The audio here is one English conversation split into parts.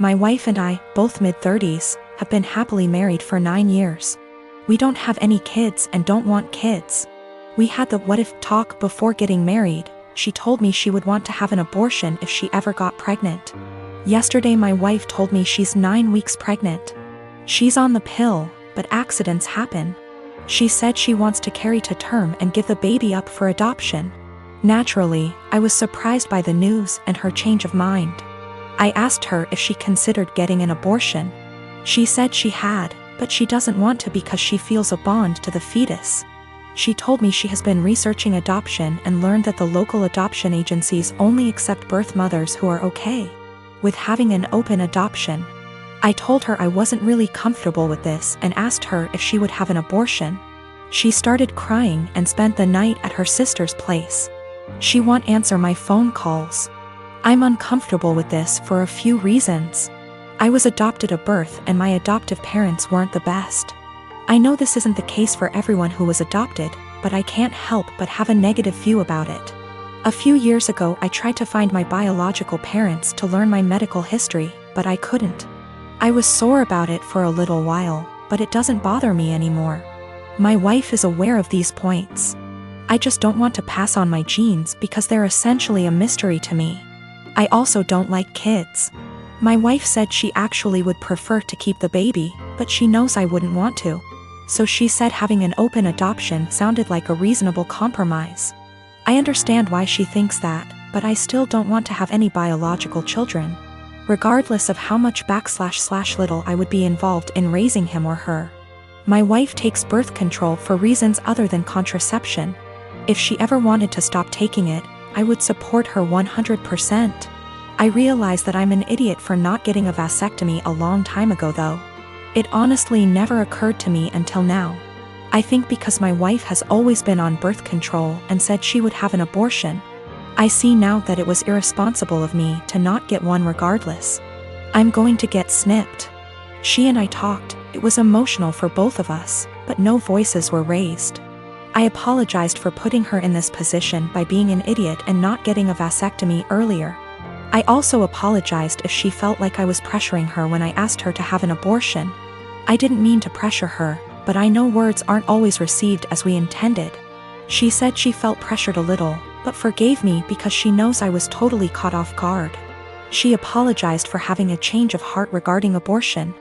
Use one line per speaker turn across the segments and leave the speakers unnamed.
My wife and I, both mid-30s, have been happily married for 9 years. We don't have any kids and don't want kids. We had the what-if talk before getting married. She told me she would want to have an abortion if she ever got pregnant. Yesterday my wife told me she's 9 weeks pregnant. She's on the pill, but accidents happen. She said she wants to carry to term and give the baby up for adoption. Naturally, I was surprised by the news and her change of mind. I asked her if she considered getting an abortion. She said she had, but she doesn't want to because she feels a bond to the fetus. She told me she has been researching adoption and learned that the local adoption agencies only accept birth mothers who are okay with having an open adoption. I told her I wasn't really comfortable with this and asked her if she would have an abortion. She started crying and spent the night at her sister's place. She won't answer my phone calls. I'm uncomfortable with this for a few reasons. I was adopted at birth and my adoptive parents weren't the best. I know this isn't the case for everyone who was adopted, but I can't help but have a negative view about it. A few years ago I tried to find my biological parents to learn my medical history, but I couldn't. I was sore about it for a little while, but it doesn't bother me anymore. My wife is aware of these points. I just don't want to pass on my genes because they're essentially a mystery to me. I also don't like kids. My wife said she actually would prefer to keep the baby, but she knows I wouldn't want to. So she said having an open adoption sounded like a reasonable compromise. I understand why she thinks that, but I still don't want to have any biological children, regardless of how much / little I would be involved in raising him or her. My wife takes birth control for reasons other than contraception. If she ever wanted to stop taking it, I would support her 100%. I realize that I'm an idiot for not getting a vasectomy a long time ago though. It honestly never occurred to me until now. I think because my wife has always been on birth control and said she would have an abortion. I see now that it was irresponsible of me to not get one regardless. I'm going to get snipped. She and I talked, it was emotional for both of us, but no voices were raised. I apologized for putting her in this position by being an idiot and not getting a vasectomy earlier. I also apologized if she felt like I was pressuring her when I asked her to have an abortion. I didn't mean to pressure her, but I know words aren't always received as we intended. She said she felt pressured a little, but forgave me because she knows I was totally caught off guard. She apologized for having a change of heart regarding abortion.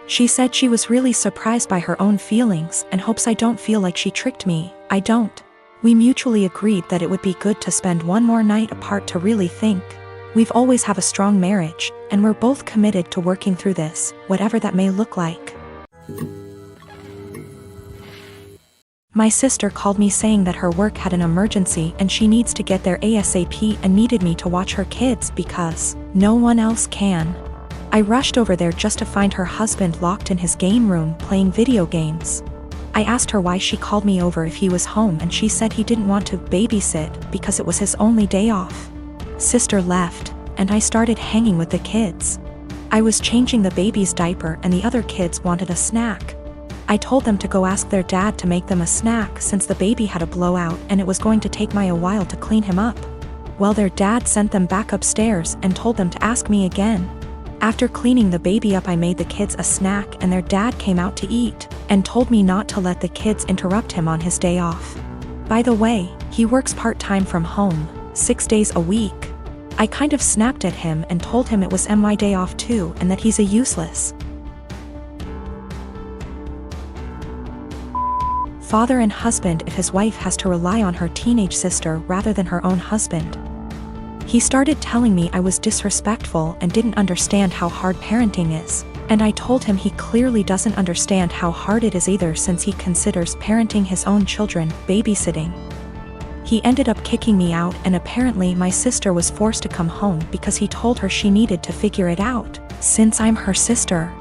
She said she was really surprised by her own feelings and hopes I don't feel like she tricked me. I don't. We mutually agreed that it would be good to spend one more night apart to really think. We've always have a strong marriage, and we're both committed to working through this, whatever that may look like. My sister called me saying that her work had an emergency and she needs to get there ASAP and needed me to watch her kids because no one else can. I rushed over there just to find her husband locked in his game room playing video games. I asked her why she called me over if he was home and she said he didn't want to babysit because it was his only day off. Sister left, and I started hanging with the kids. I was changing the baby's diaper and the other kids wanted a snack. I told them to go ask their dad to make them a snack since the baby had a blowout and it was going to take me a while to clean him up. Well, their dad sent them back upstairs and told them to ask me again. After cleaning the baby up, I made the kids a snack and their dad came out to eat and told me not to let the kids interrupt him on his day off. By the way, he works part-time from home, 6 days a week. I kind of snapped at him and told him it was my day off too and that he's a useless father and husband if his wife has to rely on her teenage sister rather than her own husband. He started telling me I was disrespectful and didn't understand how hard parenting is, and I told him he clearly doesn't understand how hard it is either since he considers parenting his own children babysitting. He ended up kicking me out and apparently my sister was forced to come home because he told her she needed to figure it out, since I'm her sister.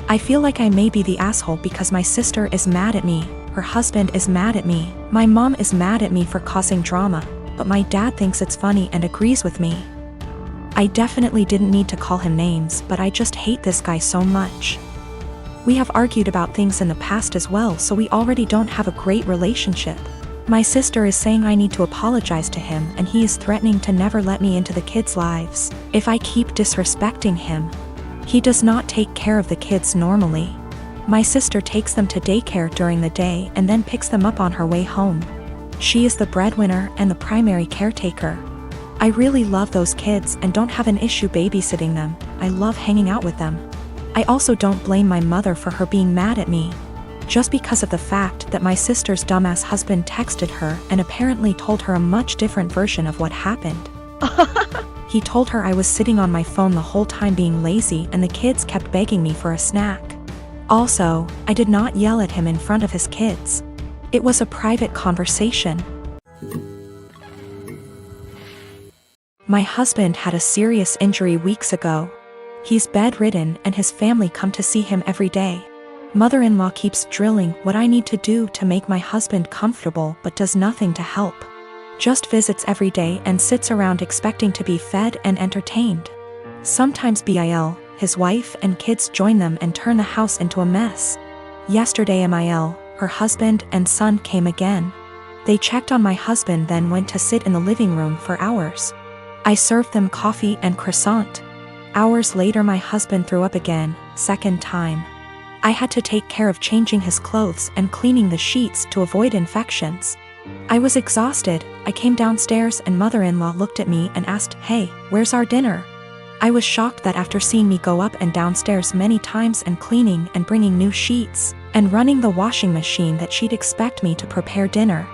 I feel like I may be the asshole because my sister is mad at me, her husband is mad at me, my mom is mad at me for causing drama, but my dad thinks it's funny and agrees with me. I definitely didn't need to call him names, but I just hate this guy so much. We have argued about things in the past as well, so we already don't have a great relationship. My sister is saying I need to apologize to him and he is threatening to never let me into the kids' lives if I keep disrespecting him. He does not take care of the kids normally. My sister takes them to daycare during the day and then picks them up on her way home. She is the breadwinner and the primary caretaker. I really love those kids and don't have an issue babysitting them. I love hanging out with them. I also don't blame my mother for her being mad at me. Just because of the fact that my sister's dumbass husband texted her and apparently told her a much different version of what happened. He told her I was sitting on my phone the whole time being lazy and the kids kept begging me for a snack. Also, I did not yell at him in front of his kids. It was a private conversation. My husband had a serious injury weeks ago. He's bedridden and his family come to see him every day. Mother-in-law keeps drilling what I need to do to make my husband comfortable but does nothing to help. Just visits every day and sits around expecting to be fed and entertained. Sometimes Bil, his wife and kids join them and turn the house into a mess. Yesterday Mil, her husband and son came again. They checked on my husband then went to sit in the living room for hours. I served them coffee and croissant. Hours later my husband threw up again, second time. I had to take care of changing his clothes and cleaning the sheets to avoid infections. I was exhausted. I came downstairs and mother-in-law looked at me and asked, "Hey, where's our dinner?" I was shocked that after seeing me go up and downstairs many times and cleaning and bringing new sheets and running the washing machine that she'd expect me to prepare dinner.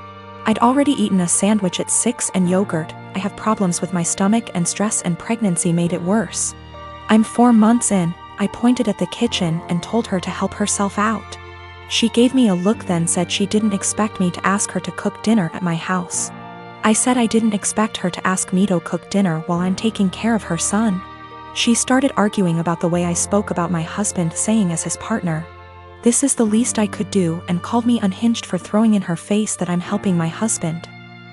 I'd already eaten a sandwich at 6 and yogurt. I have problems with my stomach and stress and pregnancy made it worse. I'm 4 months in. I pointed at the kitchen and told her to help herself out. She gave me a look then said she didn't expect me to ask her to cook dinner at my house. I said I didn't expect her to ask me to cook dinner while I'm taking care of her son. She started arguing about the way I spoke about my husband saying as his partner. This is the least I could do and called me unhinged for throwing in her face that I'm helping my husband.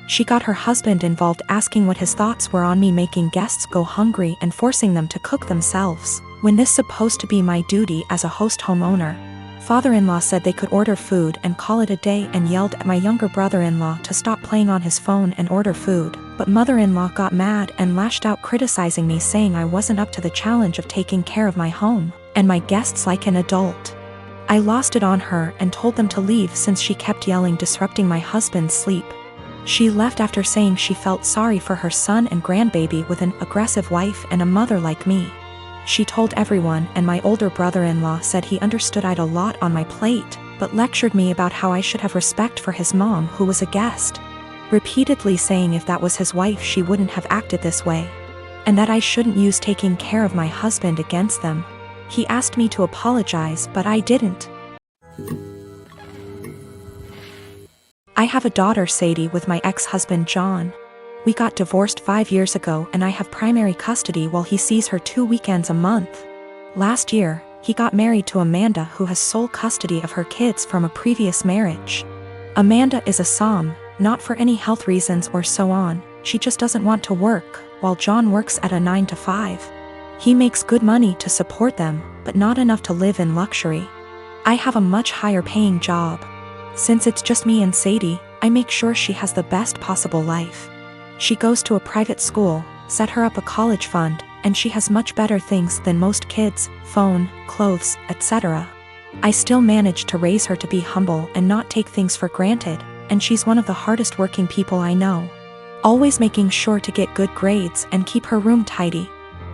She got her husband involved asking what his thoughts were on me making guests go hungry and forcing them to cook themselves, when this supposed to be my duty as a host homeowner. Father-in-law said they could order food and call it a day and yelled at my younger brother-in-law to stop playing on his phone and order food, but mother-in-law got mad and lashed out criticizing me saying I wasn't up to the challenge of taking care of my home and my guests like an adult. I lost it on her and told them to leave since she kept yelling disrupting my husband's sleep. She left after saying she felt sorry for her son and grandbaby with an aggressive wife and a mother like me. She told everyone and my older brother-in-law said he understood I'd a lot on my plate, but lectured me about how I should have respect for his mom who was a guest, repeatedly saying if that was his wife she wouldn't have acted this way, and that I shouldn't use taking care of my husband against them. He asked me to apologize but I didn't. I have a daughter Sadie with my ex-husband John. We got divorced 5 years ago and I have primary custody while he sees her 2 weekends a month. Last year, he got married to Amanda who has sole custody of her kids from a previous marriage. Amanda is a SOM, not for any health reasons or so on, she just doesn't want to work, while John works at a 9 to 5. He makes good money to support them, but not enough to live in luxury. I have a much higher paying job. Since it's just me and Sadie, I make sure she has the best possible life. She goes to a private school, set her up a college fund, and she has much better things than most kids, phone, clothes, etc. I still manage to raise her to be humble and not take things for granted, and she's one of the hardest working people I know. Always making sure to get good grades and keep her room tidy.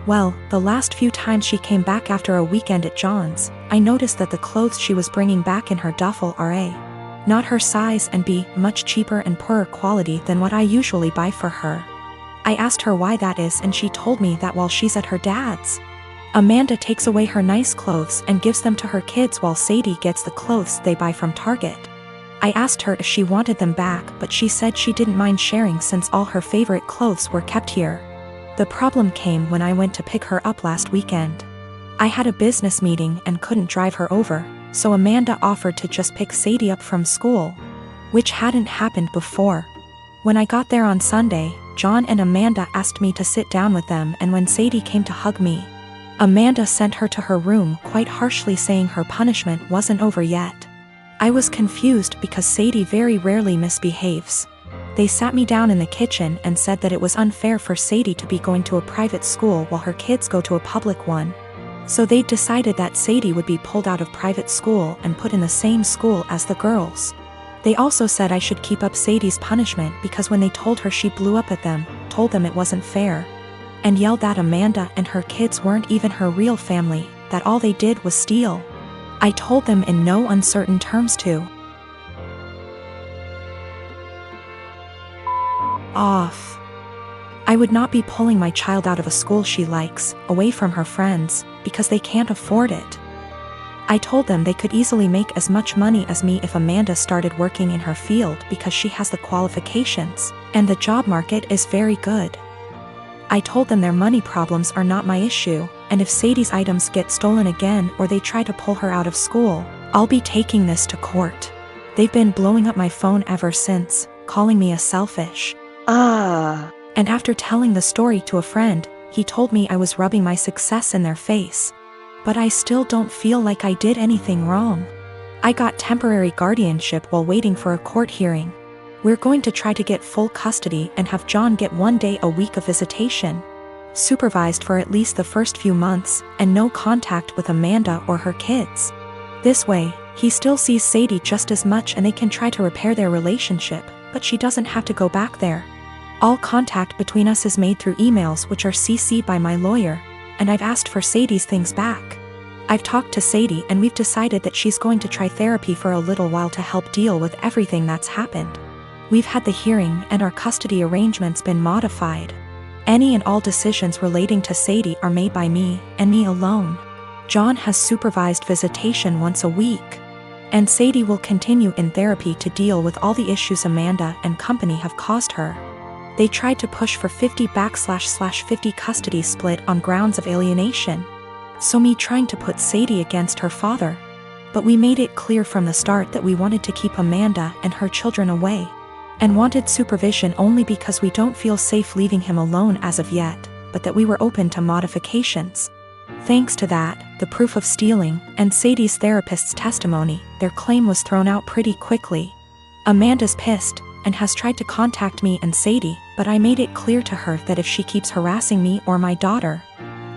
Well, the last few times she came back after a weekend at John's, I noticed that the clothes she was bringing back in her duffel are A, not her size and B, much cheaper and poorer quality than what I usually buy for her. I asked her why that is and she told me that while she's at her dad's, Amanda takes away her nice clothes and gives them to her kids while Sadie gets the clothes they buy from Target. I asked her if she wanted them back but she said she didn't mind sharing since all her favorite clothes were kept here. The problem came when I went to pick her up last weekend. I had a business meeting and couldn't drive her over, so Amanda offered to just pick Sadie up from school, which hadn't happened before. When I got there on Sunday, John and Amanda asked me to sit down with them and when Sadie came to hug me, Amanda sent her to her room quite harshly saying her punishment wasn't over yet. I was confused because Sadie very rarely misbehaves. They sat me down in the kitchen and said that it was unfair for Sadie to be going to a private school while her kids go to a public one. So they decided that Sadie would be pulled out of private school and put in the same school as the girls. They also said I should keep up Sadie's punishment because when they told her she blew up at them, told them it wasn't fair, and yelled that Amanda and her kids weren't even her real family, that all they did was steal. I told them in no uncertain terms to off. I would not be pulling my child out of a school she likes, away from her friends, because they can't afford it. I told them they could easily make as much money as me if Amanda started working in her field because she has the qualifications, and the job market is very good. I told them their money problems are not my issue, and if Sadie's items get stolen again or they try to pull her out of school, I'll be taking this to court. They've been blowing up my phone ever since, calling me a selfish. And after telling the story to a friend, he told me I was rubbing my success in their face. But I still don't feel like I did anything wrong. I got temporary guardianship while waiting for a court hearing. We're going to try to get full custody and have John get 1 day a week of visitation, supervised for at least the first few months, and no contact with Amanda or her kids. This way, he still sees Sadie just as much and they can try to repair their relationship, but she doesn't have to go back there. All contact between us is made through emails which are CC'd by my lawyer, and I've asked for Sadie's things back. I've talked to Sadie and we've decided that she's going to try therapy for a little while to help deal with everything that's happened. We've had the hearing and our custody arrangements been modified. Any and all decisions relating to Sadie are made by me, and me alone. John has supervised visitation once a week. And Sadie will continue in therapy to deal with all the issues Amanda and company have caused her. They tried to push for 50/50 custody split on grounds of alienation. So me trying to put Sadie against her father. But we made it clear from the start that we wanted to keep Amanda and her children away, and wanted supervision only because we don't feel safe leaving him alone as of yet, but that we were open to modifications. Thanks to that, the proof of stealing, and Sadie's therapist's testimony, their claim was thrown out pretty quickly. Amanda's pissed, and has tried to contact me and Sadie, but I made it clear to her that if she keeps harassing me or my daughter,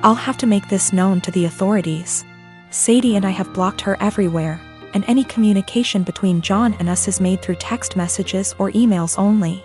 I'll have to make this known to the authorities. Sadie and I have blocked her everywhere, and any communication between John and us is made through text messages or emails only.